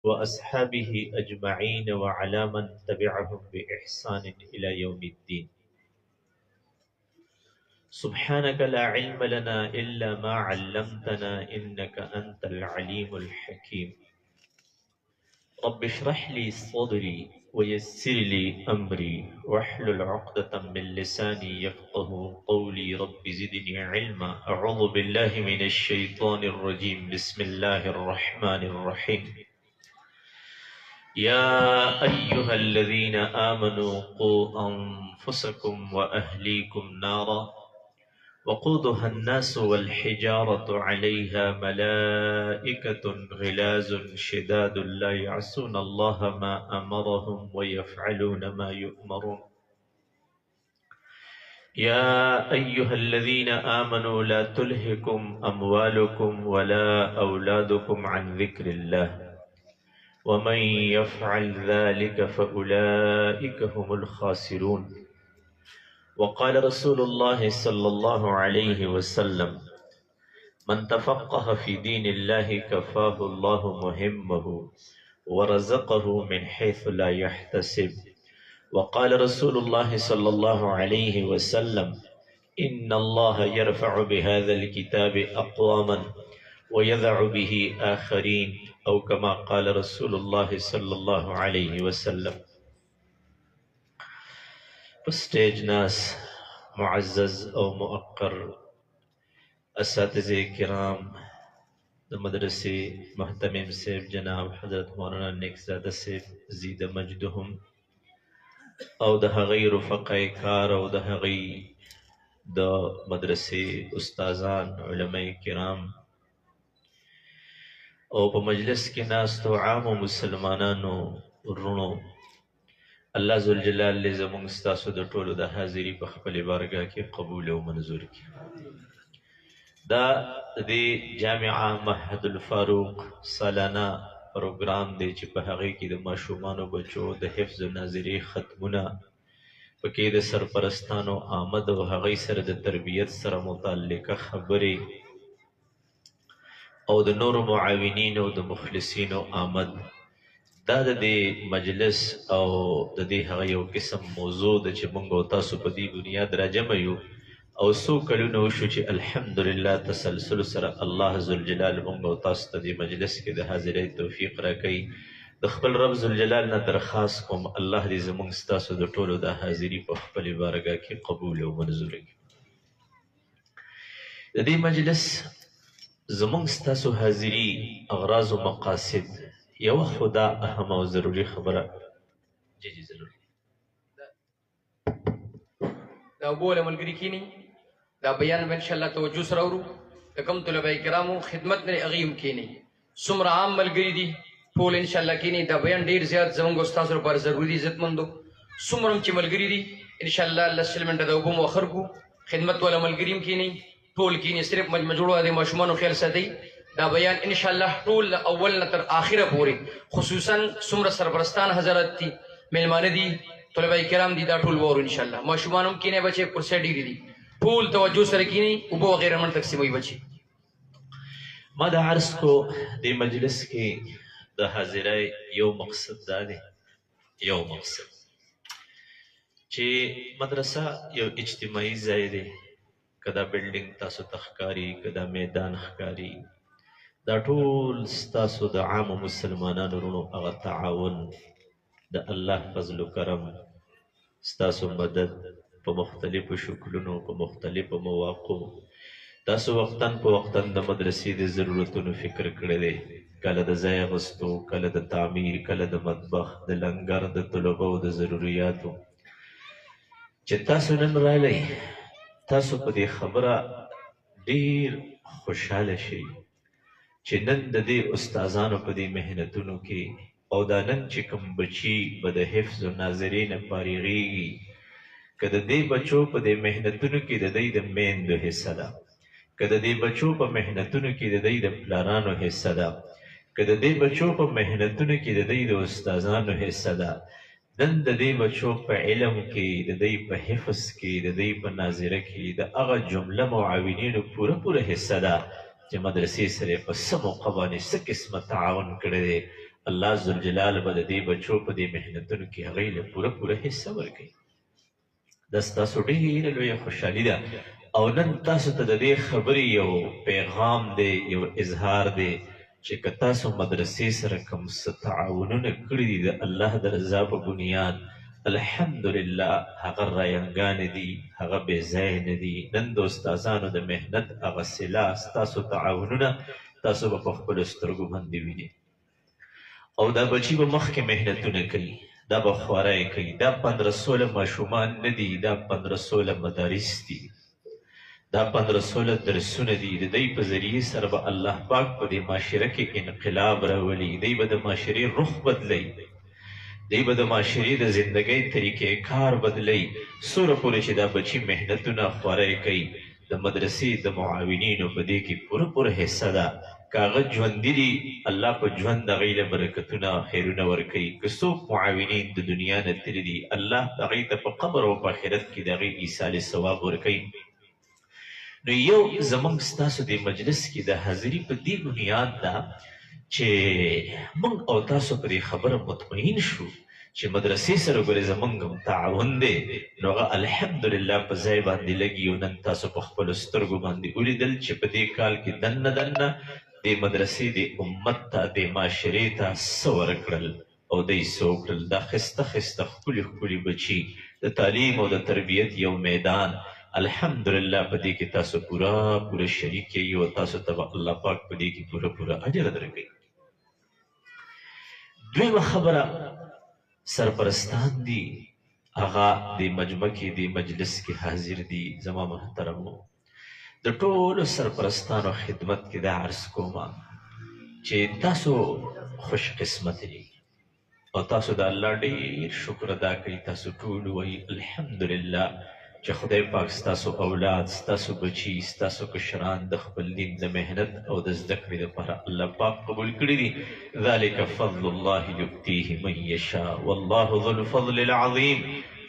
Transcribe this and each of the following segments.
وأصحابه أجمعين وعلى من تبعهم بإحسان إلى يوم الدين. سبحانك لا علم لنا إلا ما علمتنا إنك أنت العليم الحكيم. رب اشرح لي صدري ويسر لي أمري واحلل عقدة من لساني يفقه قولي. رب زدني علما. أعوذ بالله من الشيطان الرجيم. بسم الله الرحمن الرحيم. يا أيها الذين آمنوا قوا أنفسكم وأهليكم نارا وقودها الناس والحجارة عليها ملائكة غلاظ شداد لا يعصون الله ما أمرهم ويفعلون ما يؤمرون. يا أيها الذين آمنوا لا تلهكم أموالكم ولا أولادكم عن ذكر الله ومن يفعل ذلك فأولئك هم الخاسرون. وقال رسول الله صلى الله عليه وسلم: من تفقه في دين الله كفاه الله مهمه ورزقه من حيث لا يحتسب. وقال رسول الله صلى الله عليه وسلم: إن الله يرفع بهذا الكتاب أقواما ويذع به آخرين، أو كما قال رسول الله صلى الله عليه وسلم. سٹیج ناس معزز او مؤقر اساتذہ کرام د مدرسے محتمم صاحب جناب حضرت مولانا نیکزادہ صاحب زید مجدهم او د هغې رفقای کار او د هغې د مدرسې استادان علماء کرام او په مجلس کې ناستو عامو مسلمانانو ورونو، الله ذوالجلال له زموږ ستاسو د ټولو د حاضري په خپلې بارګاه کې قبول او منظور کړي. دا د جامعه معهد الفاروق سالانه پروګرام دی چې په هغې کې د ماشومانو بچو د حفظ ناظري ختمونه پکې د سرپرستانو آمد او هغې سره د تربیت سره متعلقه خبرې او د نورو معاونینو او د مخلصینو آمد. دا د دې مجلس او د دې هغه یو قسم موضوع ده چې موږ او تاسو په دې بنیاد راجمع یو او څو کلونه وشو چې الحمدلله تسلسل سره الله ذوالجلال موږ او تاسو ته دې مجلس کې د حاضرۍ توفیق راکوي. د خپل رب ذوالجلال نه درخواست کوم الله دې زموږ ستاسو د ټولو د حاضري په خپلې بارګاه کې قبول او منظور کړي. د دې مجلس زموږ ستاسو حاضري اغراض و مقاصد یو خدا اهم او ضروری خبره جی ضرور دا بوله ملګری کینی دا بیان به ان شاء الله توجه سره ورو د کوم طلبه کرامو خدمت لري اغیم کینی څومره عام ملګری دي ټول ان شاء الله کینی دا بیان ډیر زیات زموږ استاد لپاره ضروری عزتمندو څومره چې ملګری دي ان شاء الله لسلمنټ دا وبم اخر کو خدمت ولا ملګریم کینی ټول کینی صرف مجمع جوړو د ماشومان خیال ساتي. دا بیان ان شاء الله ټول اول نه تر اخره پورې خصوصا څومره سرپرستان حضرات دي مهمانه دي طلبه کرام دي دا ټول وور ان شاء الله ماشومان هم کینه بچي کرسي ډیری دي ټول توجه سره کینی او به غیر من تقسیموي بچي. ما دا عرض کو د مجلس کې د حاضرای یو مقصد دا دی، یو مقصد چې مدرسه یو اجتماعي ځای دی، کدا بلډینګ تاسو تخکاری کدا میدان ښکاری، دا ټول ستاسو د عامو مسلمانانو ورونو هغه تعاون د الله فضل و کرم ستاسو مدد په مختلفو شکلونو په مختلفو مواقعو تاسو وختن په وختن د مدرسې د ضرورتونو فکر کړی دی، کله د ځای اخیستو، کله د تعمیر، کله د مطبخ، د لنګر، د طلبو د ضروریاتو. چې تاسو نن راغلی تاسو په دې خبره ډیر خوشحاله شئ چې نن د دې استادانو په دې محنتونو کې او دا نن چې کوم بچي به د حفظ و ناظرۍ نه فارغېږي که د دې بچو په دې محنتونو کې د دوی د میندو حصه ده، که د دې بچو په محنتونو کې د دوی د پلارانو حصه ده، که د دې بچو په محنتونو کې د دوی د استادانو حصه ده، نن د دې بچو په علم کې د دوی په حفظ کې د دوی په ناظره کې د هغه جمله معاونینو پوره حصه ده چې مدرسې سره په څه موقع باندې څه قسمه تعاون کړی دی. الله ذوالجلال به د دې بچو په دې محنتونو کې هغوی له پوره حصه ورکوي. دا ستاسو ډېره لویه خوشحالي ده. او نن تاسو ته د دې خبرې یو پیغام دی، یو اظهار دی چې که تاسو مدرسې سره کوم څه تعاونونه کړي دي د الله د رضا په بنیاد، الحمدلله هغه رایانګانې دي، هغه بې ځایه نه دي. نن د استادانو د محنت هغه سلا ستاسو تعاونونه تاسو به په خپلو سترګو باندې وینئ. او دا بچي به مخکې محنتونه کوي، دا به خواری کوي. دا 1500 ماشومان نه دي، دا 1500 مدارس دي، دا 1500 درسونه دي. د دوی په ذریعې سره به الله پاک په دې معاشره کې انقلاب راولي. دوی به د معاشرې رخ بدلی، دوی به د معاشرې د زندګۍ طریقې کار بدلی. څومره پورې چې دا بچي محنتونه خواری کوي، د مدرسې د معاونینو په دې کې پوره حصه ده. که هغه ژوندي دي، الله په ژوند د هغوی له برکتونه خیرونه ورکوي. که څوک معاونین د دنیا نه تللي دي، الله هغوی ته په قبر او په آخرت کې د هغوی ایصال ثواب ورکوي. نو یو زموږ ستاسو د مجلس کې د حاضري په دې بنیاد ده چې موږ او تاسو په دې خبره مطمئن شو چې مدرسې سره ګورې زموږ تعاون دی، نو هغه الحمدلله په ځای باندې لګي. او نن تاسو په خپلو سترګو باندې ولیدل چې په دې کال کې دننه د مدرسې د امت ته، د معاشرې ته څه ورکړل او دوی څه وکړل. دا ښایسته ښکلي بچي د تعلیم او د تربیت یو میدان، الحمدلله په دې کې تاسو پوره شریک یې او تاسو ته به الله پاک په دې کې پوره اجر درکوي. دویمه خبره، سرپرستان دي، هغه د مجمع کې د مجلس کې حاضر دي. زما محترمو، د ټولو سرپرستانو خدمت کې دا عرض کومه چې تاسو خوش قسمت دي او تاسو د الله ډېر شکر ادا کوئ. تاسو ټول وایي الحمدلله چې خدای پاک ستاسو اولاد، ستاسو بچي، ستاسو کشران د خپل دین د محنت او د زده کړې لپاره الله پاک قبول کړي دي. ذلک فضل الله یؤتیه من یشاء والله ذو الفضل العظیم.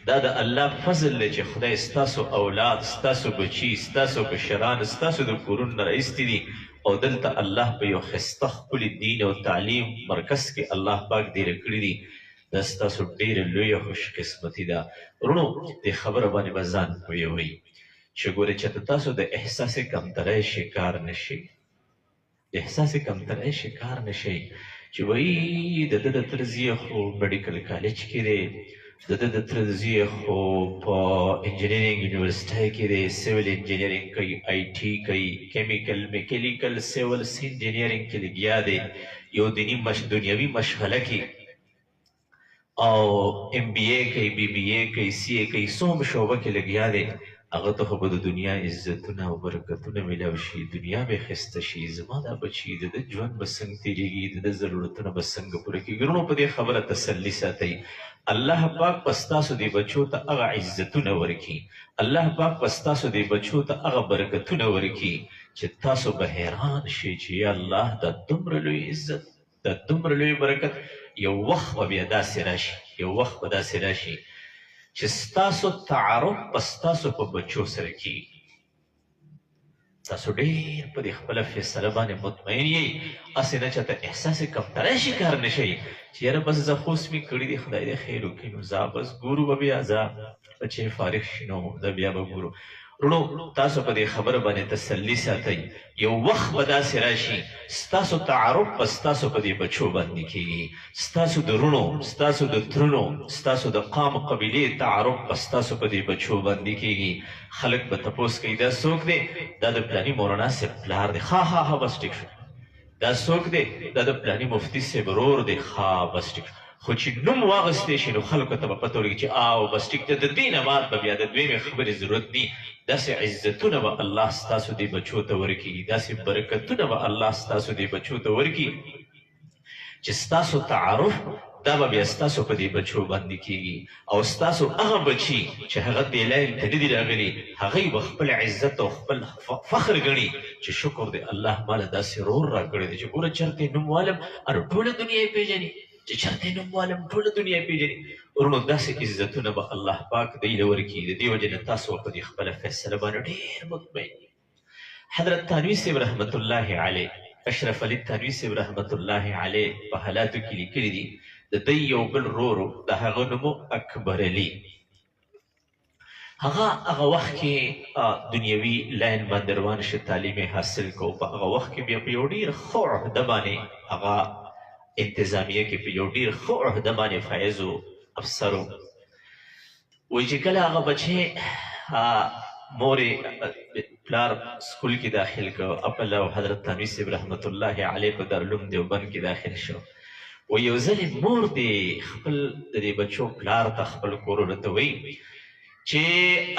دا د الله فضل دی چې خدای ستاسو اولاد، ستاسو بچي، ستاسو کشران ستاسو د کورونو نه راایستي دي او دلته الله په یو ښایسته ښکلي دین او تعلیم مرکز کې الله پاک دېره کړي دي. دا ستاسو ډېره لویه خوش قسمتي ده. وروڼو، دې خبره باندې به ځان پوهوئ چې ګورې چېرته تاسو د احساس کمترۍ شکار نه شئ، د احساس کمترۍ شکار نه شئ چې وایي د ده د تره زوی خو میډیکل کالج کې دی، د ده د تره زوی خو په انجینرینګ یونیورسټۍ کې دی، سیول انجینرینګ کوي، آی ټي کوي، کیمیکل میکینیکل سیولس انجینرینګ کې لګیا دی، یو دنیوي مشغله کې او ام بی اے کوي، بی بی اے کوي، سی اے کوي، څوم شعبه کې لګیا دی. هغه ته خو به د دنیا عزتونه او برکتونه میلاو شي، دنیا به ښایسته شي. زما دا بچي د ده ژوند به څنګه تېرېږي، د ده ضرورتونه به څنګه پوره کېږي. وروڼو، په دې خبره تسلي ساتئ. الله پاک به ستاسو دې بچو ته هغه عزتونه ورکړي، الله پاک به ستاسو دې بچو ته هغه برکتونه ورکړي چې تاسو به حیران شئ چې یا الله دا دومره لوی عزت، دا دومره لوی برکت. یو وخت به بیا داسې راشي، یو وخت به داسې راشي چې ستاسو تعارف به ستاسو په بچو سره کېږي. تاسو ډېر په دې خپله فیصله باندې مطمئن یئ، هسې نه چاته احساس کمترۍ شکار نه شئ چې یاره بس زه خوست مې کړي دي، خدای دې خیر وکړي، نو ځه بس ګورو به بیا، ځه بچې فارغ شي نو دا بیا به ګورو. وروڼو، تاسو په دې خبره باندې تسلي ساتئ. یو وخت به داسې راشي ستاسو تعارف به ستاسو په دې بچو باندې کېږي، ستاسو د وروڼو، ستاسو د ترونو، ستاسو د قام قبیلې تعارف به ستاسو په دې بچو باندې کېږي. خلک به تپوس کوي دا څوک دی؟ دا د پلاني مولانا صاحب پلار دی. ها بس ټیک شو. دا څوک دی؟ دا د پلاني مفتي صاحب ورور دی. بس ټیک شو. خو چې نوم واغستی شي نو خلکو ته به پته ولګي چې بس ټیک دی، د دې نه بعد به بیا د دویمې خبرې ضرورت ني. داسې عزتونه به الله ستاسو دې بچو ته ورکړي، داسې برکتونه به الله ستاسو دې بچو ته ورکړي چې ستاسو تعارف دا به بیا ستاسو په دې بچو باندې کېږي. او ستاسو هغه بچي چې هغه دې لاین ته نه دي راغلي، هغوی به خپل عزت او خپل فخر ګڼي چې شکر دی الله ماله داسې رور راکړی دی چې ګوره چېرته یې نوم والم او ټوله دنیا یې پېژني، چې چېرته یې نوم والم ټوله دنیا یې پېژني. وروڼو، داسې عزتونه به الله پاک دوی له ورکړي. د دې وجې نه تاسو په دې خپله فیصله باندې ډېر مطمئن. حضرت تانوي صاحب رحمت الله علیه اشرف علي تنوي صاحب رحمت الله علیه په حالاتو کې لیکلي دي د دوی یو بل ورور د هغه نوم اکبر علي. هغه وخت کې دنیوي لاین باندې روان شه، تعلیم یې حاصل کو. په هغه وخت کې بیا په یو ډېر ښه عهده باندې هغه انتظامیه کې په یو ډېر ښه عهده باندې فایز و، افسر و. وایي چې کله هغه بچی مور پلار سکول کې داخل کړ، اپل او حضرت تنوي صاحب رحمت الله علیه په دارالعلوم دیوبند کې داخل شو. و یو ځل مور دې خپل د دې بچو پلار ته خپل کورونه ته وایي چې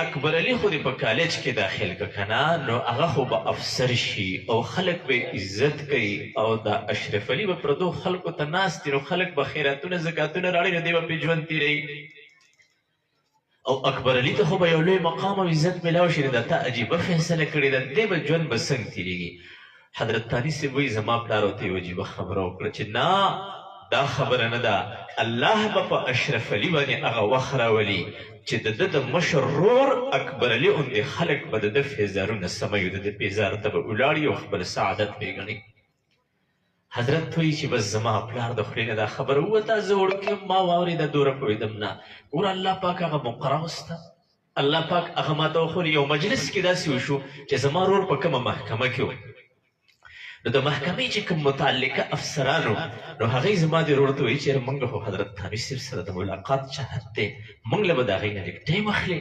اکبر علي خو دې په کالج کې داخل که که نه، نو هغه خو به افسر شي او خلک به عزت کوي، او د اشرف علي به پردو خلکو ته ناست دي، نو خلک به خیراتونه زکاتونه راړي، نو دی به پې ژوند تېروي. او اکبر علي ته خو به یو لوی مقام او عزت میلاو شي، د تا عجیبه فیصله کړې ده، دی به ژوند به څنګه تېرېږي. حضرت تاني صاحب وایي زما پلار ورته یو عجیبه خبره وکړه چې نه، دا خبره نه ده، الله به په اشرف علي باندې هغه وخت راولي چې د ده د مشر ورور اکبر علي غوندې خلک به د ده فیضارونه سموي، د ده فیضار ته به ولاړي او خپل سعادت پرې ګڼي. حضرت وایي چې بس زما پلار د خولې نه دا خبره ووته، زه وړوکی ما واورېده، دوره پوهېدم نه. ګوره الله پاک هغه مقرا وسته، الله پاک هغه ما ته وښوري. یو مجلس کې داسې وشو چې زما ورور په کومه محکمه کې و، نو د محکمې چې کوم متعلقه افسران وو، نو هغوی زما دې ورور ته وایي چې موږ خو حضرت تانوي صاحب سره د ملاقات چاهت دی، موږ له به د هغوی نه لږ ټایم اخلي.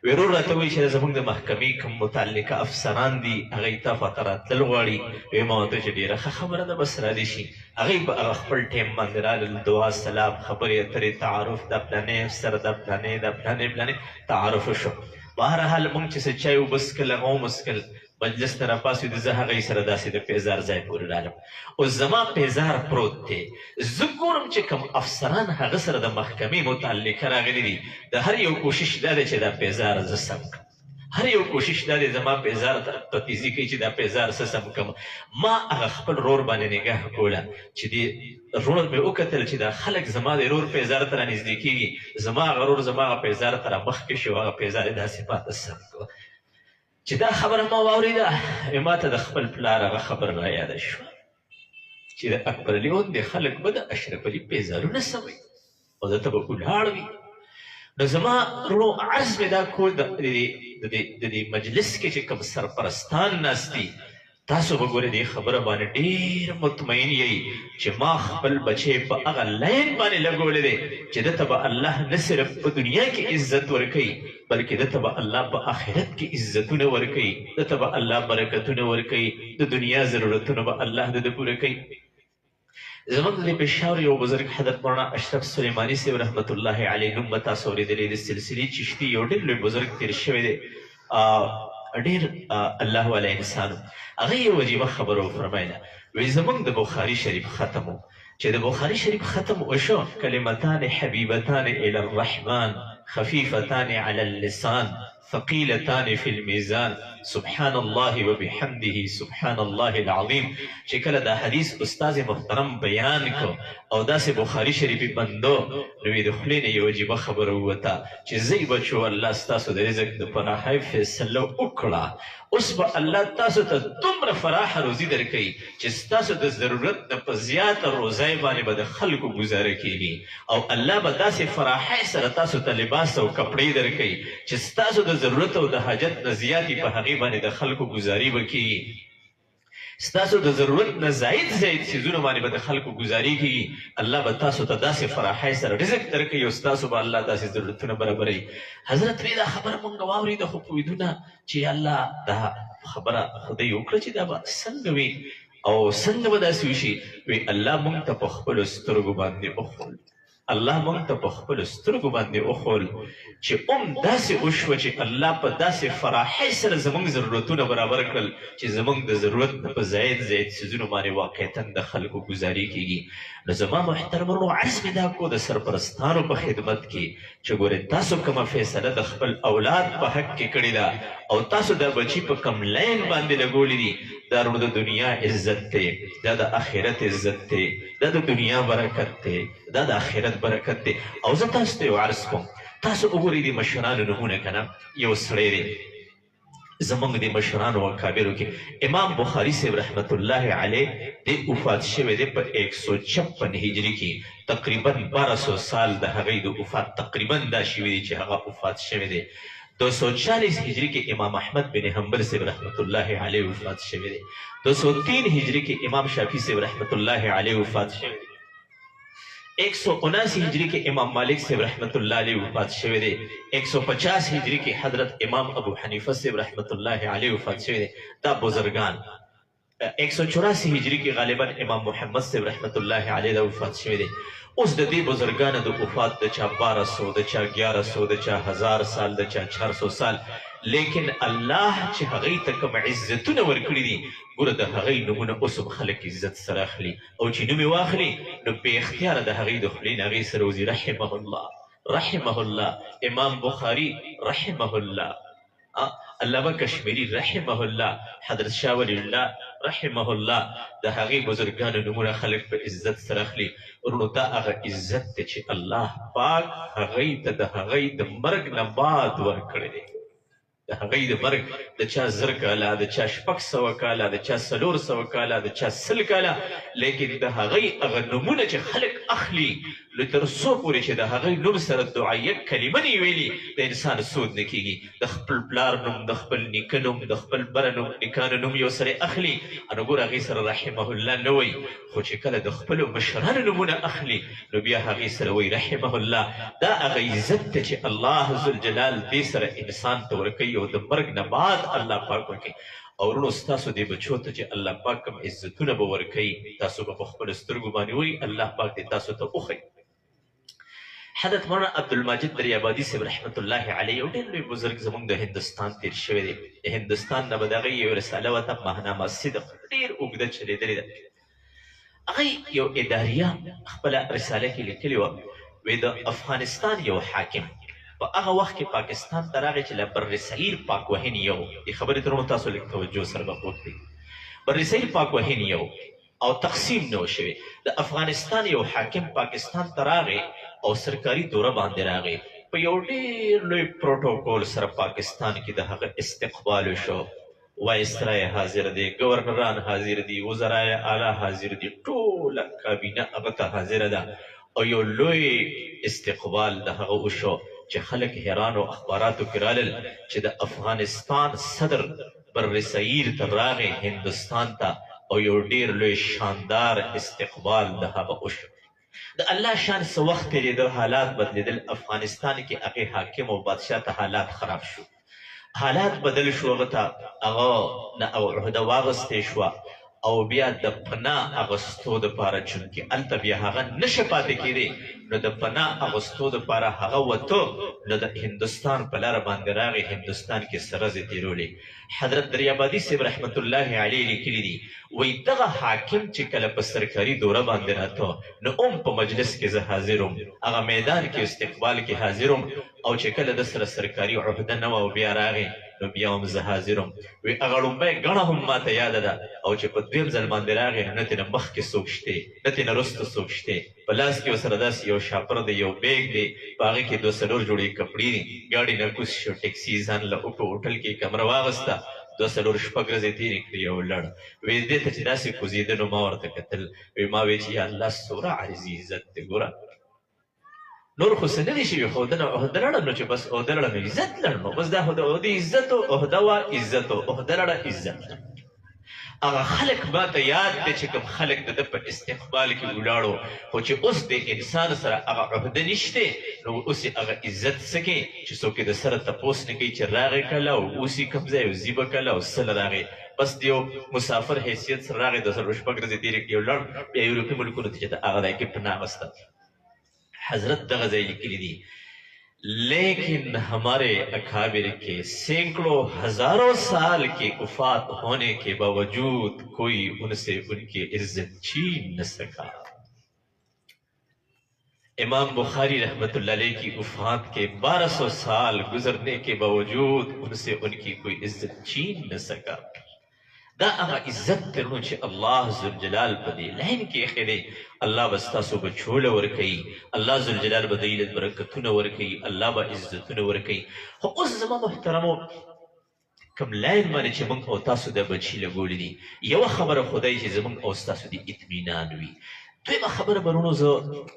وی ورور راته وایي چې زموږ د محکمې کوم متعلقه افسران دي، هغوی تا خواته راتلل غواړي. وی ما ورته چې ډېره ښه خبره ده، بس رادې شي. هغوی په هغه خپل ټایم باندې رالل، دعا سلام خبرې اترې تعارف، دا پلانې افسر، دا پلانې، دا پلانې تعارف وشو. بهرحال موږ چې څه چای وبسکل، هغه ومسکل، مجلس ته راپاسېدو، زه هغوی سره داسې د پیزار ځای پورې رالم. اوس زما پیزار پروت دی، زه ګورم چې کوم افسران هغه سره د محکمې متعلقه راغلي دي، د هر یو کوشش دا دی چې دا پیزار زه سم کړم، هر یو کوشش دا دی زما پیزار ته تیزي کوي چې دا پیزار څه سم کړم. ما هغه خپل رور باندې نګاه کوله چې دې رور مې وکتل چې دا خلک زما د رور پیزار ته رانږدې کېږي، زما هغه رور زما هغه پیزار ته رامخکې شو، هغه پیزار یې داسې پاته سم کړه. چې دا خبره ما واورېده، ما ته د خپل پلار هغه خبره رایاده شوه چې د اکبر علي غوندې خلک به د اشرف علي پیزارونه سموي او ده ته به ولاړ وي. نو زما ورو عرض مې دا کول د دې مجلس کې چې کوم سرپرستان ناست دي، تاسو به ګورئ دې خبره باندې ډېر مطمئن یئ چې ما خپل بچی په هغه لاین باندې لګولی دی چې ده ته به الله نه صرف په دنیا کې عزت ورکوي، بلکې ده ته به الله په آخرت کې عزتونه ورکوي، ده ته به الله برکتونه ورکوي، د دنیا ضرورتونه به الله د ده پوره کوي. زموږ د پېښور یو بزرګ حضرت مولانا اشرف سلیماني صاحب رحمت الله علیه نوم به تاسو اورېدلی، د سلسلې چشتي یو ډېر لوی بزرګ تېر شوی دی، ډېر الله والا انسان. هغه یو عجیبه خبره وفرمایله، وایي زموږ د بخاري شریف ختم و، چې د بخاري شریف ختم وشو، کلمتان حبیبتان الی الرحمن خفیفتان علی اللسان ثقیلتان فی الميزان سبحان الله وبحمده سبحان الله العظیم. چې کله دا حدیث استاذ محترم بیان کو او داسې بخاري شریفي بندو، نو د خولې نه یو عجیبه خبره ووته چې زی بچو الله ستاسو د رزق د پراخۍ فیصله وکړه، اوس به الله تاسو ته دومره فراخه روزي درکوي چې ستاسو د ضرورت نه په زیاته روزۍ باندې به د خلکو ګزاره کیږي، او الله به داسې فراخۍ سره تاسو ته لباس او کپړې درکوي چې ستاسو د ضرورت او د حاجت نه زیاتې په هغې باندې د خلکو ګزاري به کیږي، ستاسو د ضرورت نه زاید څیزونه باندې به د خلکو ګزاري کیږي. الله به تاسو ته داسې فراخۍ سره رزق درکوي او ستاسو به الله داسې ضرورتونه برابروي. حضرت وی دا خبره مونږ واورېده، خو پوهېدو نه چې الله دا خبره خدای وکړه چې دا به څنګه وي او څنګه به داسې وشي. وی الله مونږ ته په خپلو سترګو باندې وښول، الله مونږ ته په خپلو سترګو باندې وښول چې داسې وشوه چې الله په داسې فراخۍ سره زموږ ضرورتونه برابر کړل چې زموږ د ضرورت نه په زاید څیزونو باندې واقعیتا د خلکو ګزاري کیږي. نو زما محترم ورونو عرض مې دا کو د سرپرستانو په خدمت کې چې ګورئ تاسو کومه فیصله د خپل اولاد په حق کې کړې ده او تاسو دا بچي په کم لاین باندې لګولی دي، دا د دنیا عزت دی، دا د آخرت عزت دی، دا د دنیا برکت دی، دا د آخرت برکت دی. او زه تاسو ته یو عرض کوم، تاسو وګورئ د مشرانو نومونه که نه، یو سړی دی زمونږ د مشرانو او کابرو کې امام بخاري صاحب رحمت الله علیه د وفات شوی دی په 156 هجري کې تقریبا 1200 سال د هغې د وفات تقریبا دا شوي دی چې هغه وفات شوی دی 240 هجری کې امام احمد بن حنبل صاحب رحمت الله علیه وفات شوی دی 203 هجری کې امام شافعي صاحب رحمت الله علیه وفات شوی دی 179 هجری کې امام مالک صاحب رحمت الله علیه وفات شوی دی 150 هجری کې حضرت امام ابو حنیفه صاحب رحمت الله علیه وفات شوی دی دا بزرگان 184 هجری کې غالبا امام محمد صاحب رحمت الله علیه دا وفات شوی دی اوس د دې بزرگانو د وفات د چا 1200 د چا 1100 د چا 1000 سال د چا 400 سال لیکن الله چې هغې ته کوم عزتونه ورکړي دي ګوره د هغې نومونه اوس هم خلک عزت سره اخلي او چې نوم یې واخلي نو بې اختیاره د هغې د خولې نه هغې سره وځي رحمه الله رحمه الله امام بخاري رحمه الله علامه کشمیری رحمه الله حضرت شاه ولی الله رحمه الله د هغې بزرګانو نومونه خلک په عزت سره اخلي ورونو دا هغه عزت دی چې الله پاک هغې ته د هغې د مرګ نه بعد ورکړی دی د هغې د مرګ د چا 1000 کاله د چا 600 کاله د چا 400 کاله د چا 100 کاله لیکن د هغې هغه نومونه چې خلک اخلي نو تر څو پورې چې د هغې نوم سره دعایه کلمه نه ویلي د انسان سود نه کېږي د خپل پلار نوم د خپل نیکه نوم د خپل بره نوم نیکانو نوم یو سړی اخلي نو ګوره هغې سره رحمه الله نه وایي خو چې کله د خپلو مشرانو نومونه اخلي نو بیا هغې سره وایي رحمه الله دا هغه عزت دی چې الله ذوالجلال دې سره انسان ته ورکوي او د مرګ نه بعد الله پاک ورکوي او ورونو ستاسو دې بچو ته چې الله پاک کوم عزتونه به ورکوي تاسو به په خپلو سترګو باندې وایي الله پاک دې تاسو ته وښیي حضرت مولانا عبدالماجد دریابادي صاحب رحمت الله علیه یو ډېر لوی بزرګ زموږ د هندوستان تېر شوی دی د هندوستان نه به د هغې یو رساله وته ماهنامه صدق ډېر اوږده چلېدلې ده هغې یو اداریه خپله رساله کې لیکلې وه وی د افغانستان یو حاکم په هغه وخت کې پاکستان ته راغی چې له برصغیر پاک وهنې یو دې خبرې ته نو تاسو لږ توجه سره به وکړئ برصغیر پاک وهنې یو او تقسیم نه و شوی د افغانستان یو حاکم پاکستان ته راغی او سرکاري دوره باندې راغی په یو ډېر لوی پروټوکول سره پاکستان کې د هغه استقبال وشو وایسرای حاضر دی ګورنران حاضر دي وزرای اعلی حاضر دي ټوله کابینه هغه ته حاضره ده او یو لوی استقبال د هغه وشو چې خلک حیران او اخباراتو کې رالل چې د افغانستان صدر برصغیر ته راغی هندوستان ته او یو ډېر لوی شاندار استقبال د هغه وشو د الله شان څه وخت تېرېده حالات بدلېدل افغانستان کې هغې حاکم او بادشاه ته حالات خراب شو حالات بدل شو هغه ته هغه نه او عهده واغستې شوه او بیا د پناه اغوستو دپاره چونکې هلته بیا هغه نشه پاتې کېدی نو د پناه اغوستو دپاره هغه وته نو د هندوستان په لاره باندې راغی هندوستان کې سرزې تېرولې حضرت دریابادي صاحب رحمت الله علیه لیکلي دي وایي دغه حاکم چې کله په سرکاري دوره باندې راته نو په مجلس کې زه حاضر وم هغه میدان کې استقبال کې حاضر وم او چې کله د سره سرکاري عهده نه وه او بیا راغی نو بیا هم زه حاضر وم وایي هغه لومبۍ ګڼه هم ماته یاده ده او چې په دویم ځل باندې راغی نو نه ترې نه مخکې څوک شته نه ترې نه وروسته څوک شته په لاس کې ورسره داسې یو شاپر دی یو بیگ دی په هغې کې 2-4 جوړې کپړې دي ګاډي نه کوز شو ټیکسي ځان له په هوټل کې کمره واغسته 2-4 شپږ ورځې تېرې کړې او ولاړ وایي دې ته چې داسې کوزېده نو ما ورته کتل وایي ما وایي چې یا الله څومره عارضي عزت دی ګوره نور خو څه نه دي شوي خو عهده لړه نو چې بس عهده لړه نو عزت لړ نو بس دا عهده عزت و عهده وه عزت و عهده لړه عزت هغه خلک ما ته یاد دی چې کوم خلک د ده په استقبال کې ولاړو خو چې اوس د انسان سره هغه عهده نشته نو اوس یې هغه عزت څه کوي چې څوک یې د سره تپوس نه کوي چې راغی کله او اوس یې کوم ځای او ځي به کله او څله راغی بس د یو مسافر حیثیت سره راغی 2-4 شپږ ورځې تېرې کړې ولاړ بیا یورپي ملکونو ته چې د هغه ځای کې پناه اخیسته حضرت دغه ځای لیکلي دي لیکن ہمارے اکابر کے سینکڑوں ہزاروں سال کے وفات ہونے کے باوجود کوئی ان سے ان کی عزت چھین نہ سکا امام بخاری رحمت اللہ علیہ کی وفات کے 1200 سال گزرنے کے باوجود ان سے ان کی کوئی عزت چھین نہ سکا دا هغه عزت درنو چې الله ذوالجلال په دې لاین کې ایښی دی الله به ستاسو بچوله ورکوي الله ذوالجلال به دوی له برکتونه ورکوي الله به عزتونه ورکوي خو اوس زما محترمو کوم لاین باندې چې موږ او تاسو د بچي لګولي دي یوه خبره خدای چې زموږ او ستاسو د اطمینان وي دویمه خبره برونو زه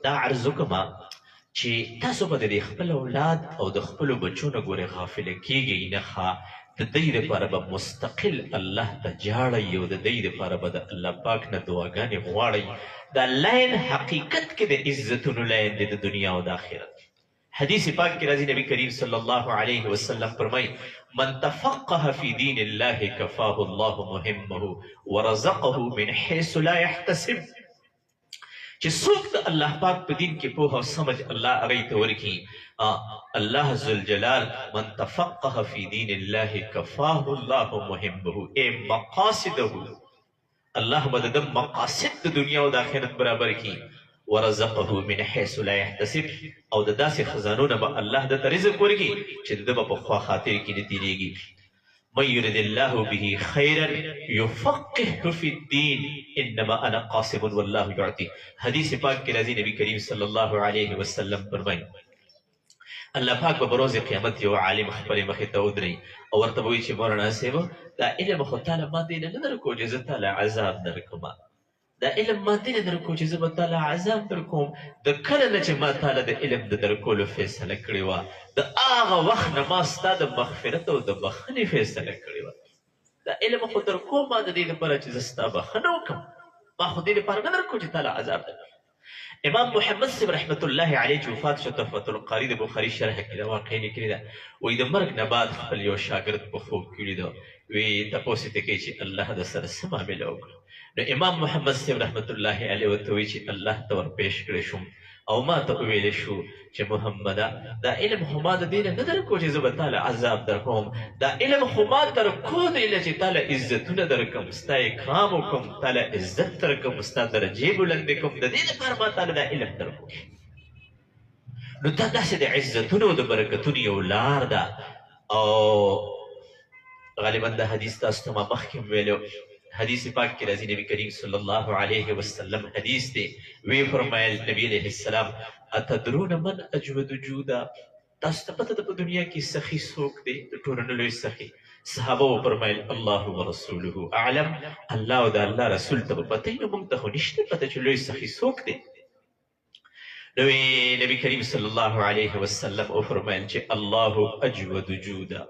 دا عرض وکړم چې تاسو به د خپل اولاد او د خپلو بچو نه ګورې غافله کیږئ نه ښه د دوی دپاره به مستقل الله ته جاړئ او د دوی دپاره به د الله پاک نه دعاګانې غواړئ دا لاین حقیقت کې د عزتونو لاین دی د دنیا او د آخرت حدیث پاک کې راځي نبی کریم صلی الله علیه وسلم فرمایي من تفقه في دين الله كفاه الله مهمه ورزقه من حيث لا يحتسب چې څوک د الله پاک په دین کې پوهه او سمج الله هغې ته ورکړي الله ذوالجلال من تفقه في دين الله كفاه الله مهمه ای مقاصده الله به د مقاصد د دنیا او د آخرت برابر کړي ورزقه من حيث لا يحتسب او د داسې خزانو نه به الله د ته رزق ورکړي چې د ده به په خوا خاطر کې نه تېرېږي من يرد الله به خيرا يفقهه في الدين انما انا قاسم والله يعطي حدیث پاک کې راځي نبی کریم صلی الله علیه وسلم فرمایي الله پاک به بروز قیامت یو عالم خپلې مخې ته ودرئ او ورته به وایي چې مولانا صاحب دا علم خو تاله ما دې نه درکړو چې زه تاله عذاب درکړم دا علم ما دې نه درکړو چې زه به تاله عذاب درکوم د کله نه چې ما تاله د علم د درکولو فیصله کړې وه د هغه وخت نه ما ستا د مغفرت او د بخښنې فیصله کړې وه دا علم خو درکوم ما د دې لپاره چې زه ستا بخښنه وکړم ما خو دې لپاره نه درکړو چې تاله عذاب درکړم امام محمد صاحب رحمت الله علیه چې وفات شو تحفة القاری د بخاري شرح کې دا واقعه لیکلې ده وایي د مرګ نه بعد خپل یو شاګرد په خوب کې ولیده وی تپوس یې ته کوي چې الله د سره څه معامله وکړو نو امام محمد صاحب رحمت الله علیه ورته وایي چې الله ته ورپېښ کړی شوم او ما ته وویلی شو چې محمده دا علم خو ما د دې نه نه درکړو چې زه به تاله عذاب درکوم دا علم خو ما درکو دی چې تاله عزتونه درکړم ستا اکرام وکړم تاله عزت درکړم ستا درجې بلندې کړم د دې لپاره ما تاله دا علم درکو نو دا داسې د عزتونو او د برکتونو یو لار ده او غالبا دا حدیث تاسو ته ما مخکې ویلو حدیث پاک کې راځي نبی کریم صلی الله علیه وسلم حدیث دی وی فرمایل نبی علیه السلام اتدرون من اجود جودا تاسو ته پته ده په دنیا کې سخي څوک دی د ټولو نه لوی سخي صحابه وفرمایل الله ورسوله اعلم الله او د الله رسول ته به پته نو موږ ته خو نشته پته چې لوی سخي څوک دی نو نبی کریم صلی الله علیه وسلم وفرمایل چې الله اجود جودا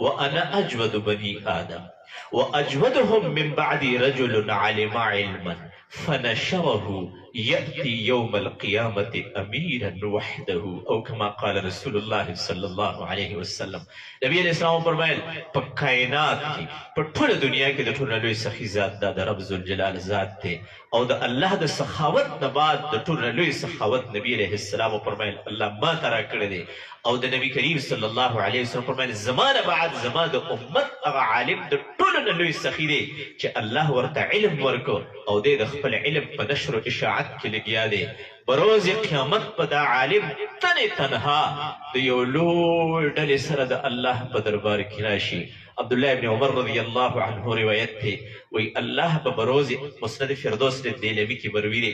وانا اجود بني ادم واجودهم من بعدي رجل علم علما فنشره يأتي يوم القيامة أميرا وحده او كما قال رسول الله صلى الله عليه وسلم نبی علیہ السلام فرمایل په کائنات کې په ټوله دنیا کې د ټولو لوی سخي ذات دا د رب ذوالجلال ذات دی او د الله د سخاوت نه بعد د ټولو لوی سخاوت نبی علیہ السلام فرمایل الله ما ته راکړی دی او د نبی کریم صلی الله علیه وسلم فرمایل زمانه بعد زما د امت هغه عالم د ټولو نه لوی سخي دی چې الله ورته علم ورکو او دی د خپل علم په نشر و اشاعت کې لګیا دی بروز قیامت په دا عالم تنها د یو لوی ډلې سره د الله په دربار کې راشي عبدالله ابن عمر رضی الله عنه روایت دی وی الله به بروز مسند فردوس دیلمی کې بروي دی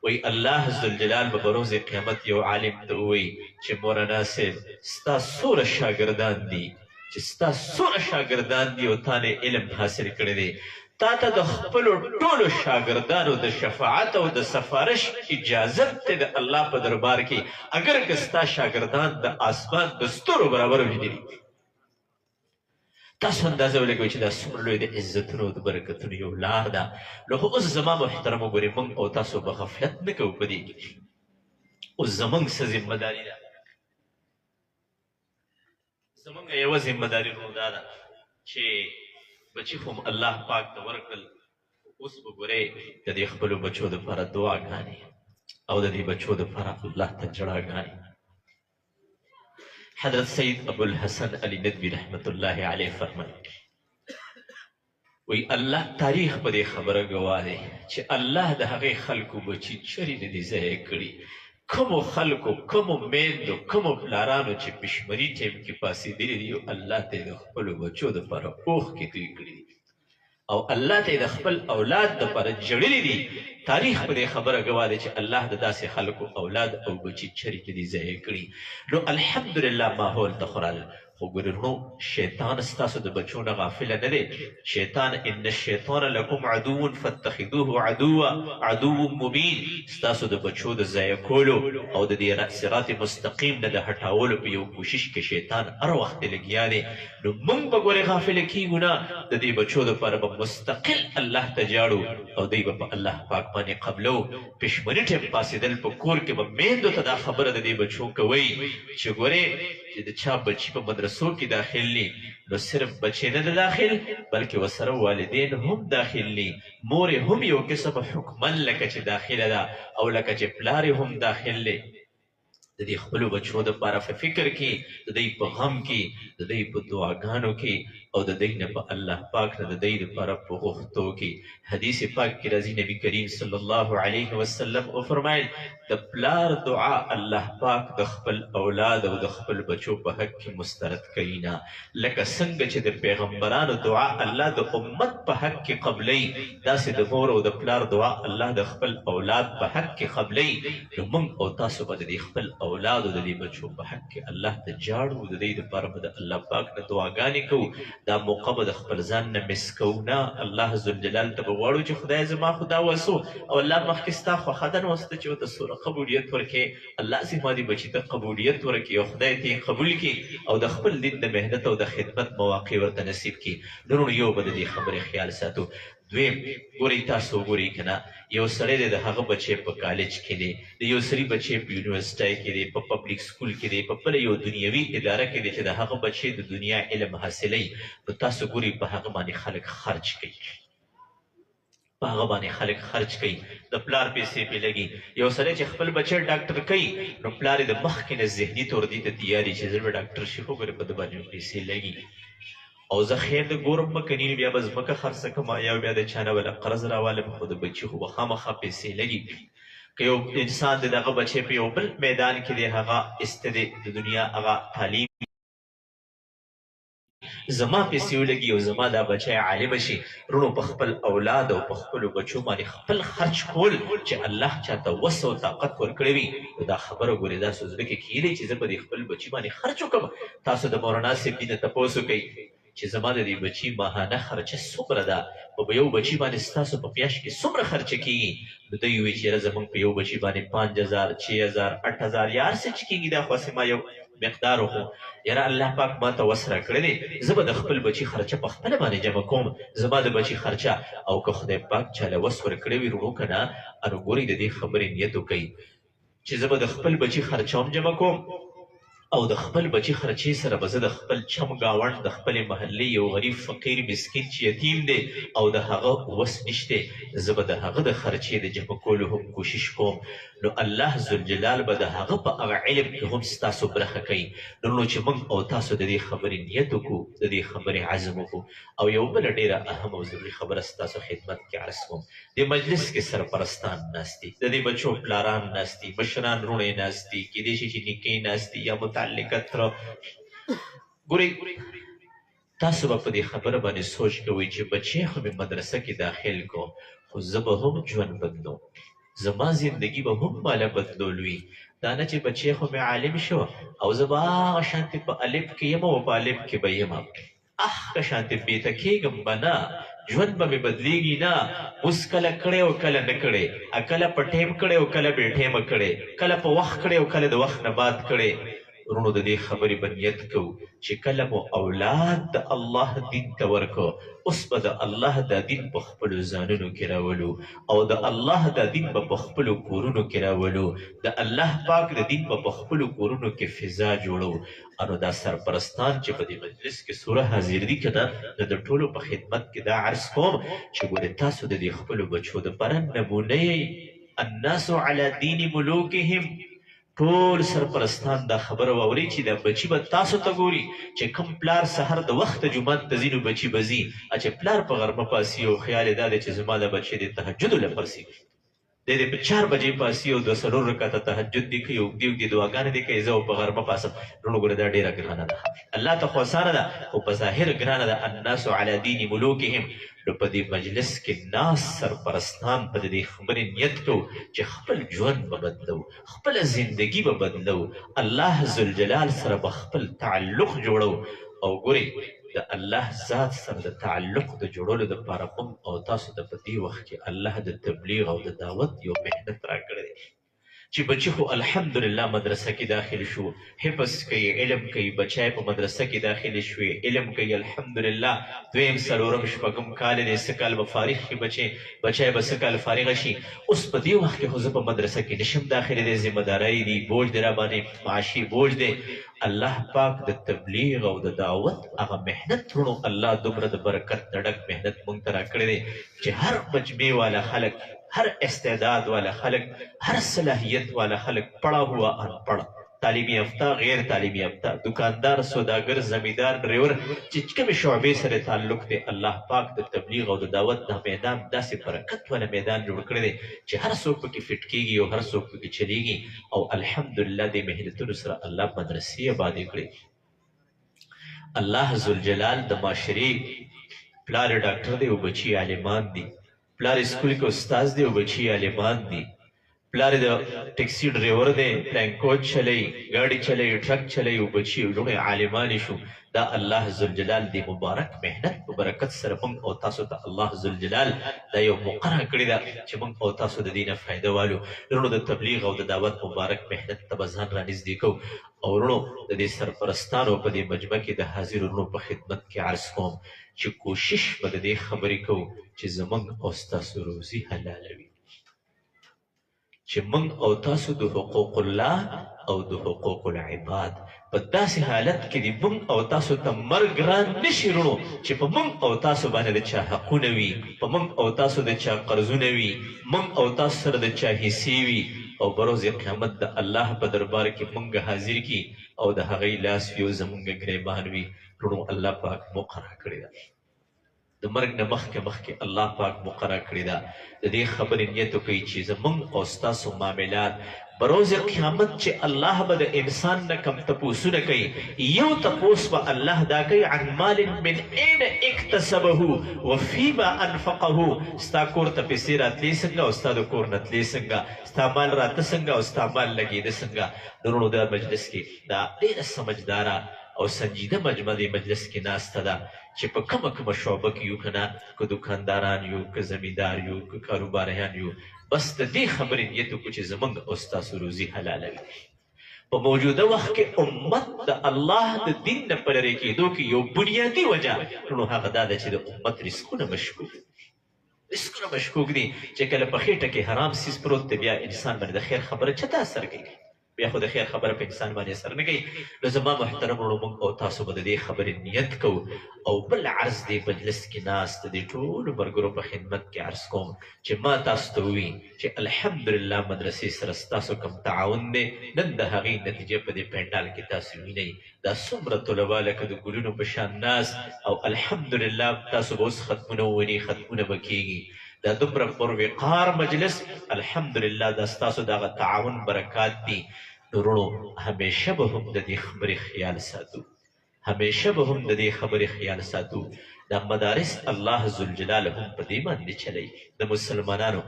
وی الله ذوالجلال به بروز قیامت یو عالم ته ووایي چې مولانا صاحب ستا څومره شاګردان دي چې ستا څومره شاګردان دي او تا نه علم حاصل کړی دی تا ته د خپلو ټولو شاګردانو د شفاعت او د سفارش اجازت دی د الله په دربار کې اگر که ستا شاګردان د آسمان د ستورو برابر ولیدلي تاسو اندازه ولګوئ چې دا څومره لوی د عزتونو او د برکتونو یو لار ده نو خو اوس زما محترم وګورئ موږ او تاسو به غفلت نه کوو په دې کې اوس زموږ څه ذمه داري ده زموږ یوه ذمه داري نو دا ده چې بچي خو الله پاک ته ورکړل اوس به ګورئ د دې خپلو بچو دپاره دعاګانې او د دې بچو دپاره الله ته ژړاګانې حضرت سید ابو الحسن علی ندوی رحمت الله علیه فرمایي وی الله تاریخ په دې خبره ګواه دی چې الله د هغې خلکو بچي چرې نه دي ضایع کړي کومو خلکو کومو میندو کومو پلارانو چې پشمري ټیم کې پاسېدلي دي الله ته یې د خپلو بچو دپاره اوښکې توی کړي دي او الله ته یې د خپل اولاد دپاره ژړلي دي تاریخ په دې خبره ګواه دی چې الله د داسې خلکو اولاد او بچي چرې نه دي ضایع کړي نو الحمدلله ماحول ته خورال خو ګورې وروڼو شیطان ستاسو د بچو نه غافله نه دی. شیطان ان الشیطان لکم عدو فاتخذوه عدو مبین. ستاسو د بچو د ضایع کولو او د دې صراط مستقیم نه د هټاولو په یو کوشش کې شیطان هر وخت لګیا دی. نو موږ به ګورې غافله کیږو نه، د دې بچو دپاره به مستقل الله ته جاړو او دوی به په الله پاک باندې قبلو. پشمني ټیم پاسېدل په کور کې به میندو ته دا خبره د دې بچو کوئ چې ګورې چې د چا بچي په مدرسو کې داخل ني نو صرف بچی نه داخل بلکې ورسره والدین هم داخل ني، مور هم یو قسم حکمن لکه چې داخله ده او لکه چې پلار هم داخل دی. د دې خپلو بچو دپاره په فکر کې، د دوی په غم کې، د دوی په دعاګانو کې او د دوی نه په الله پاک نه د دوی دپاره په غوښتو کې. حدیث پاک کې راځي نبي کریم صلی الله علیه وسلم وفرمایل د پلار دعا الله پاک د خپل اولاد او د خپل بچو په حق کې مسترد کوي نه، لکه څنګه چې د پیغمبرانو دعا الله د امت په حق کې قبلوي، داسې د مور او د پلار دعا الله د خپل اولاد په حق کې قبلوي. نو موږ او تاسو به د خپل اولادو د دې بچو په حق کې الله ته جاړو، د دې دپاره به د الله پاک نه دعاګانې کوو. دا موقع به د خپل ځان نه مس کوو نه، الله ذوالجلال ته به غواړو چې خدای زما خو دا وسو او الله مخکې ستا خوښه ده نو وسته چې ورته سوره قبولیت ورکړې، الله زما دې بچي ته قبولیت ورکړي او خدای ته یې قبول کړي او د خپل دین د محنت او د خدمت مواقع ورته نصیب کړي. نورو یو به د دې خبرې خیال ساتو. دویم ګورئ تاسو ګورئ که نه، یو سړی دی د هغه بچی په کالج کې دی، د یو سړي بچی په یونیورسټۍ کې دی، په پبلیک سکول کې دی، په بله یو دنیوي اداره کې دی چې د هغه بچی د دنیا علم حاصلوي. نو تاسو ګورئ په هغه باندې خلک خرچ کوي، په هغه باندې خلک خرچ کوي، د پلار پیسې پې لګي. یو سړی چې خپل بچی ډاکټر کوي نو پلار یې د مخکې نه ذهني طور دې ته تیاري چې زه به ډاکټر شي، خو ګورې په ده باندې پیسې لګي. او زه خیر د ګورم به کني بیا به ځمکه خرڅه کړم یا بیا د چا نه به قرض راوالم، خو د بچي خو به خامخا پیسې لګي. که یو انسان د دغه بچی په یو بل میدان کې دی، هغه ایسته دی د دنیا هغه تعلیم زما پیسې ولګي او زما دا بچی عالمه شي. وروڼو په خپل اولاد او په خپلو بچو باندې خپل خرچ کول چې الله چاته وس او طاقت ورکړی وي، نو دا خبره ګورې داسې زړه کې کیدی چې زه به د خپل بچي باندې خرچ وکړم. تاسو د مولانا صاحب دې نه تپوس وکئ چې زما د دې بچي ماهانه خرچه څومره ده، په یو بچي باندې ستاسو په میاشت کې څومره خرچه کېږي؟ نو دوی ووایي چې یاره زموږ په یو بچي باندې 5000 6000 8000 یا هر څه چې کېږي دا خو هسې ما یو مقدار وخو یاره الله پاک ما ته وس راکړی دی، زه به د خپل بچي خرچه په خپله باندې جمع کوم. زما د بچي خرچه او که خدای پاک چاله وس ورکړی وي وروڼو که نه، نو ګورئ د دې خبرې نیت وکئ چې زه به د خپل بچي خرچه هم جمع کوم او د خپل بچي خرچې سره به زه د خپل چم ګاونډ د خپلې محلې یو غریب فقیر مسکین چې یتیم دی او د هغه وس نشته، زه به د هغه د خرچې د جمع کولو هم کوشش کوم. نو الله ذوالجلال به د هغه په هغه علم کې هم ستاسو برخه کوي. نو چې موږ او تاسو د دې خبرې نیت وکړو، د دې خبرې عزم وکړو. او یو بله ډېره اهم او ضروري خبره ستاسو خدمت کې عرض کوم. د مجلس کې سرپرستان ناست دي، د دې بچو پلاران ناست دي، مشران وروڼې ناست دي، کیدای شي چې نیکۍ ناست دي یا متعلقه تره. ګورئ تاسو به په دې خبره باندې سوچ کوئ چې بچی خو مې مدرسه کې داخل کو، خو زه به هم ژوند بدلوم، زما زندگی به هم ماله بدلول وي. دا نه چې بچی خو مې عالم شو او زه به هغه شانتې په الف کې یم او په الف کې به یم، که شانتې بېته کېږم به نه، ژوند به مې بدلیږي نه. اوس کله کړی او کله نه کړی، کله په ټیم کړی او کله بې ټیمه کړی، کله په وخت کړی او کله د وخت نه بعد کړی. وروڼو د دې خبرې به نیت کوو چې کله مو اولاد د الله دین ته ورکړو، اوس به د الله دا دین په خپلو ځانونو کې راولو او د الله دا دین به په خپلو کورونو کې راولو، د الله پاک د دین به په خپلو کورونو کې فضا جوړو. نو دا سرپرستان چې په دې مجلس کې سوره حاضر دي که نه، د ټولو په خدمت کې دا عرض کوم چې ګورې تاسو د دې خپلو بچو دپاره نمونه یئ. الناس علی دین ملوکهم. ټول سرپرستان دا خبره واوري چې دا بچي به تاسو ته ګوري چې کوم پلار سحر د وخته جومات ته ځي نو بچي به ځي، چې پلار په غرمه پاسي او خیال یې دا دی چې زما د بچی د تهجدو له پاسي دی په 4 بجې پاسي او د 4 رکعته تهجد دی کوي، اوږدې اوږدې دعاګانې دی کوي، زه په غرمه پاسم. وروڼو ګوره دا ډېره ګرانه ده، الله ته خو اسانه ده خو په ظاهر ګرانه ده. الناس علی دین ملوکهم. نو په دې مجلس کې ناست سرپرستان په دې خبرې نیت کوو چې خپل ژوند به بدلو، خپله زندگی به بدلو، الله ذوالجلال سره به خپل تعلق جوړو. او ګورئ د الله ذات سره د تعلق د جوړولو دپاره موږ او تاسو ته په دې وخت کې الله د تبلیغ او د دعوت یو محنت راکړی دی چې بچي خو الحمدلله مدرسه کې داخل شو، حفظ کوي، علم کوي، بچی په مدرسه کې داخل شوي، علم کوي الحمدلله. دویم څلورم شپږم کال دی، څه کال به فارغ شي بچی به څه کال فارغه شي. اوس په دې وخت کې خو زه په مدرسه کې نشم داخلېدی، ذمهدارۍ دي، بوج دی راباندې، معاشي بوج دی. الله پاک د تبلیغ او د دعوت هغه محنت ورونو الله دومره د برکت نه ډک محنت موږ ته راکړی دی چې هر مجمع والا خلک، हर استعداد वाला खलक, हर सलाहियत वाला खलक, पढ़ा हुआ अनपढ़, तालीमी याफ्ता, गैर तालीमी याफ्ता, दुकानदार, सौदागर, जमींदार, ड्राइवर, जिसके भी शोबे से ताल्लुक थे, अल्लाह पाक द तबलीग और दावत द मैदान दासे बरकत वाला मैदान जोड़ कर दे कि हर सोप की फिटकीगी और हर सोप की चलेगी. और अल्हम्दुलिल्लाह दे मेहनतुन सरा अल्लाह मदरसे आबादी करे. अल्लाह जुल जलाल द माशरी प्लार डॉक्टर दे, वो बच्ची आलिमान दी, प्लार स्कूल के उस्ताद दे, वो बच्ची आलिमान दी, प्लार टैक्सी ड्राइवर दे, प्लैन कोच चले, गाड़ी चले, ट्रक चले, वो बच्ची उन्होंने आलिमान शू. दा अल्लाह जुल जलाल दी मुबारक मेहनत मुबारकत सर मंग और तासो ता अल्लाह जुल जलाल दा यो मुकर्रर कड़ी दा कि मंग और तासो द दीना फायदा वालो उन्होंने द तबलीग और द दावत मुबारक मेहनत तबज़ान रानिस देखो और उन्होंने द दे सरपरस्तान और पदे मजमा की द हाजिर उन्होंने पर खिदमत के अर्ज़ कोम कि कोशिश बद दे खबरी को कि ज़मंग और तासो रोज़ी हलालवी कि मंग और तासो दो हुकूकुल्लाह और दो हुकूकुल इबाद पदासी हालत के दी मंग और तासो तमर ग्रान निशिरुनो कि पमंग और तासो बाने दच्चा हकुनवी पमंग और तासो दच्चा कर्जुनवी मंग और तासो दच्चा हिसीवी और बरोज़ क़यामत द अल्लाह पर दरबार की मंग हाजिर की और द हगई लास यो ज़मंग ग्रेबानवी रुनो अल्लाह पाक मुकर्रर करेगा. د مرګ نه مخکې الله پاک مقرر کړی ده. د دې خبرې نیت وکړئ چې زموږ او ستاسو معاملات په روز قیامت چې الله به د انسان نه کم تپوسونه کوي، یو تپوس به الله دا کوي عن مال من این اکتسبه وفیما انفقه. ستا کور ته پیسې راتلې څنګه او ستا د کور نه تلې څنګه، ستا مال راته څنګه او ستا مال لګېده څنګه. نورو دا مجلس کې دا ډېره سمجداره او سنجیده مجمع دی مجلس کې ناسته ده چې په کومه شعبه کې یو که نه، که دکانداران یو، که زمیندار یو، که کاروباریان یو، بس د دې خبرې نیت وکړو چې زموږ او ستاسو روزي حلالوي. په موجوده وخت کې امت د الله د دین نه په لرې کېدو کې یو بنیادي وجه نو هغه دا ده چې د امت رزقونه مشکوک دي چې کله په خېټه کې حرام سیز پروت دی بیا انسان باندې د خیر خبره چته اثر کوي، بیا خو د خیر خبره په انسان باندې اثر نه کوي. نو زما محترم وروڼو موږ او تاسو به د دې خبرې نیت کوو او بل عرض دی مجلس کې ناست د ټولو ملګرو په خدمت کې عرض کوم چې ما تاسو ته ووایي چې الحمدلله مدرسې سره ستاسو کوم تعاون دی، نن د هغې نتیجه په دې پنډال کې تاسو وینئ. دا څومره طلبا لکه د ګلونو په شان ناست او الحمدلله تاسو به اوس ختمونه ووینئ، ختمونه به کېږي. دا دومره پروقار مجلس الحمدلله دا ستاسو دغه تعاون برکات دي. نو وروڼو همیشه به هم د دې خبرې خیال ساتو، همیشه به هم د دې خبرې خیال ساتو. دا مدارس الله ذوالجلال هم په دې باندې چلی د مسلمانانو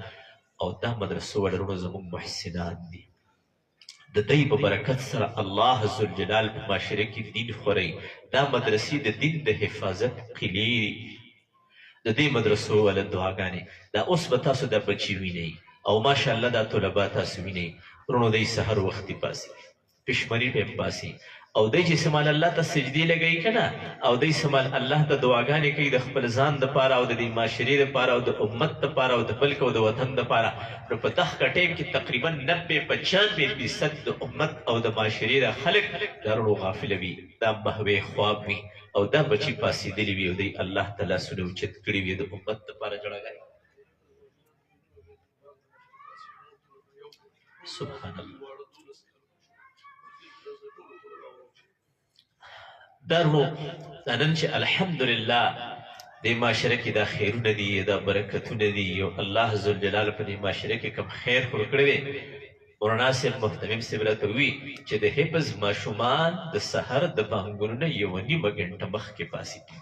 او دا مدرسو والا وروڼو زموږ محسنان دي. د دوی په برکت سره الله ذوالجلال په معاشره کې دین خوروي. دا مدرسې د دین د حفاظت قلې دي. د دې مدرسو والا دعاګانې دا اوس به تاسو دا بچي وینئ او ماشاءالله دا طلبا تاسو وینئ. وروڼو دی سحر وختي پاسي، پشمري ټیم پاسي او دی چې سمال الله ته سجدې لګوي که نه او دی سمال الله ته دعاګانې کوي د خپل ځان دپاره او د دې معاشرې دپاره او د امت دپاره او د ملک او د وطن دپاره. نو په دغه ټیم کې تقریبا 90-95% د امت او د معاشرې د خلک دا وروڼو غافله وي، دا محوې خواب وي او دا بچي پاسېدلي وي او دی الله ته لاسونه اوچت کړي وي د امت دپاره جوړاګانې. سبحان الله. دا وروڼو دا نن چې الحمدلله دې معاشره کې دا خیرونه دي، دا برکتونه دي، یو الله ذوالجلال په دې معاشره کې کوم خیر خور کړی دی. مولانا صاحب محتمم صاحب راته ووي چې د حفظ ماشومان د سحر د بانګونو نه 1.5 غنټه مخکې پاسېږي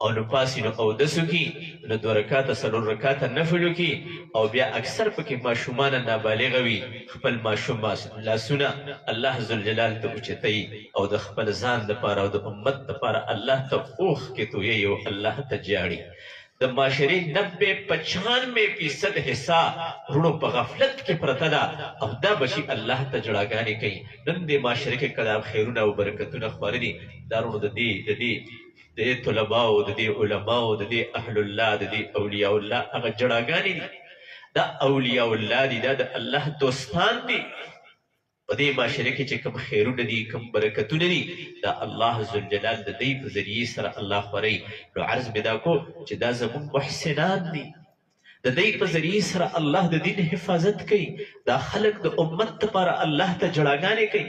او نو پاسي نو اودس وکړي نو 2 رکاته 4 رکاته نفل وکړي او بیا اکثر پکې ماشومان نابالغه وي خپل ماشوم لاسونه الله ذوالجلال ته اوچتوي او د خپل ځان دپاره او د امت دپاره الله ته اوښکې تویوي او الله ته جاړي د معاشرې 90-95% حصہ وروڼو په غفلت کې پرته ده او دا به شي الله ته جړاګانې کوي نن دې معاشرې کې که دا خیرونه او برکتونه خواره دي دا وروڼو د دې طلباو د دې علماو د دې اهل الله د دې اولیاء الله هغه جړاګانې دي دا اولیاء الله دي دا د الله دوستان دي په دې معاشره کې چې کوم خیرونه دي کوم برکتونه دي دا الله ذوالجلال د دې په ذریعې سره الله خوروي نو عرض مې دا کو چې دا زموږ محسنان دي د دې په ذریعې سره الله د دین حفاظت کوي دا خلق د امت لپاره الله ته جړاګانې کوي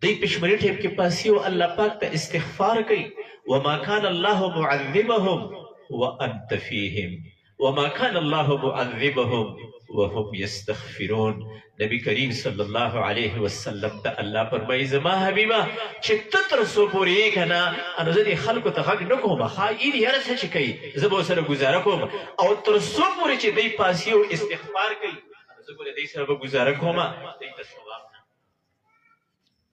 دی پشمری ټیپ کې پاسی او الله پاک ته استغفار کوي وما كان الله معذبهم وانت فيهم وما كان الله معذبهم وهم يستغفرون نبی کریم صلی الله علیه وسلم ته الله فرمایي زما حبیبه چې ته تر څو پورې کنه انو زه دې خلکو ته غږ نه کوم ښه یې یاره څه چې کوي زه به ورسره ګزاره کوم او تر څو پورې چې دی پاسی او استغفار کوي زه به له دې سره به ګزاره کوم دی ته ثواب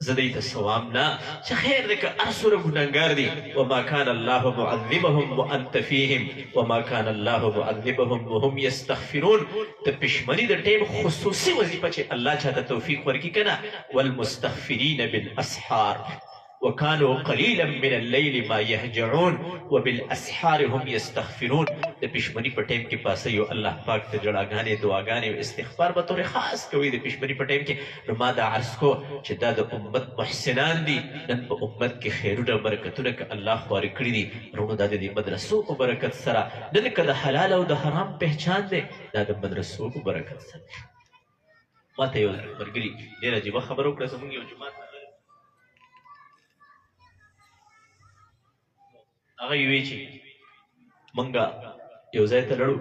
زه دې ته ثواب نه چې خیر دی که هر څومره ګناهګار دي وما كان الله معذبهم وانت فيهم وما كان الله معذبهم وهم يستغفرون د پشمني د ټیم خصوصي وظیفه چې الله چاته توفیق ورکړي که نه والمستغفرین بالاسحار وكانوا قليلا من الليل ما يهجعون وبالاسحار هم يستغفرون د پشمنی په ټیم کې پاسه یو الله پاک ته جړاګانې دعاګانې او استغفار به طور خاص کوي د پشمنی په ټیم کې نو ما دا عرض کو چې دا د امت محسنان دي نن په امت کې خیرونه برکتونه که الله خوارې کړي دي وروڼو دا د دې مدرسو په برکت سره نن که د حلال او د حرام پهچان دی دا د مدرسو په برکت سره ما ته یو ملګري ډېره عجیبه خبره وکړه زموږ یو جومات هغه یې وی چې مونږه یو ځای ته لړو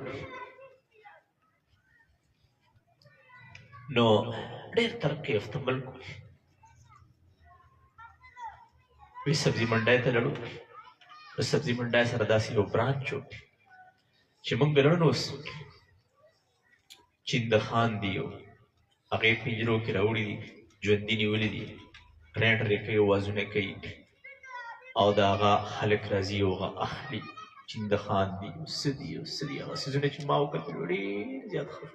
نو ډېر ترقي یافته ملک وی سبزي منډی ته لړو نو سبزي منډی سره داسې یو برانچ و چې مونږ لړو نو اوس چندخان دي یو هغې پنجرو کې راوړي دي ژوندي نیولي دي ریډ ری کوي اوازونه کوي او د هغه خلک راځي او هغه اخلي چندخان دي څه دي هغه څیزونه چې ما وکتل ډېر زیات ښه